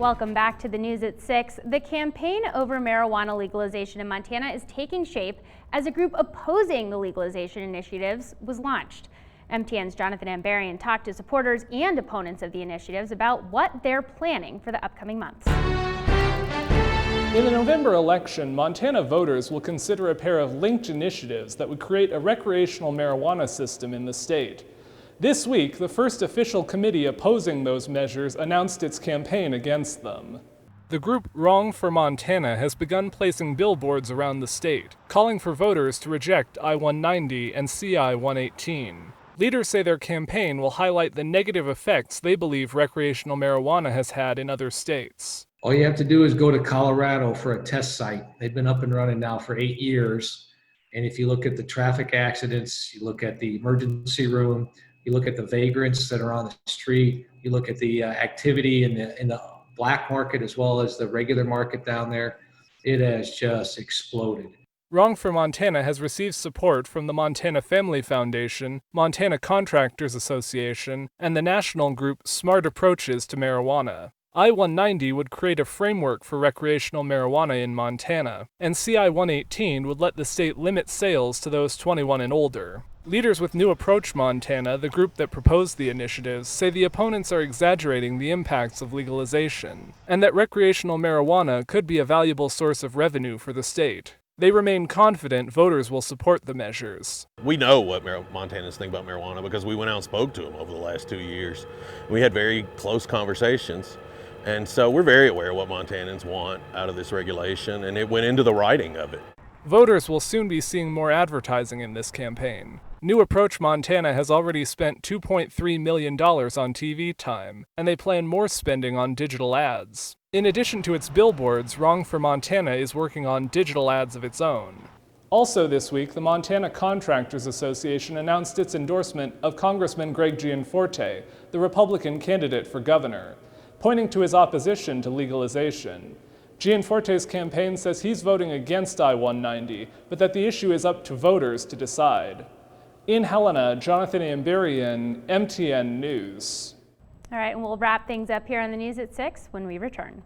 Welcome back to the news at 6. The campaign over marijuana legalization in Montana is taking shape as a group opposing the legalization initiatives was launched. MTN's Jonathan Ambarian talked to supporters and opponents of the initiatives about what they're planning for the upcoming months. In the November election, Montana voters will consider a pair of linked initiatives that would create a recreational marijuana system in the state. This week, the first official committee opposing those measures announced its campaign against them. The group Wrong for Montana has begun placing billboards around the state, calling for voters to reject I-190 and CI-118. Leaders say their campaign will highlight the negative effects they believe recreational marijuana has had in other states. All you have to do is go to Colorado for a test site. They've been up and running now for 8 years. And if you look at the traffic accidents, you look at the emergency room, you look at the vagrants that are on the street, you look at the activity in the black market as well as the regular market down there, it has just exploded. Wrong for Montana has received support from the Montana Family Foundation, Montana Contractors Association, and the national group Smart Approaches to Marijuana. I-190 would create a framework for recreational marijuana in Montana, and CI-118 would let the state limit sales to those 21 and older. Leaders with New Approach Montana, the group that proposed the initiatives, say the opponents are exaggerating the impacts of legalization, and that recreational marijuana could be a valuable source of revenue for the state. They remain confident voters will support the measures. We know what Montanans think about marijuana because we went out and spoke to them over the last 2 years. We had very close conversations. And so we're very aware of what Montanans want out of this regulation, and it went into the writing of it. Voters will soon be seeing more advertising in this campaign. New Approach Montana has already spent $2.3 million on TV time, and they plan more spending on digital ads. In addition to its billboards, Wrong for Montana is working on digital ads of its own. Also this week, the Montana Contractors Association announced its endorsement of Congressman Greg Gianforte, the Republican candidate for governor, pointing to his opposition to legalization. Gianforte's campaign says he's voting against I-190, but that the issue is up to voters to decide. In Helena, Jonathan Ambarian, MTN News. All right, and we'll wrap things up here on the news at 6 when we return.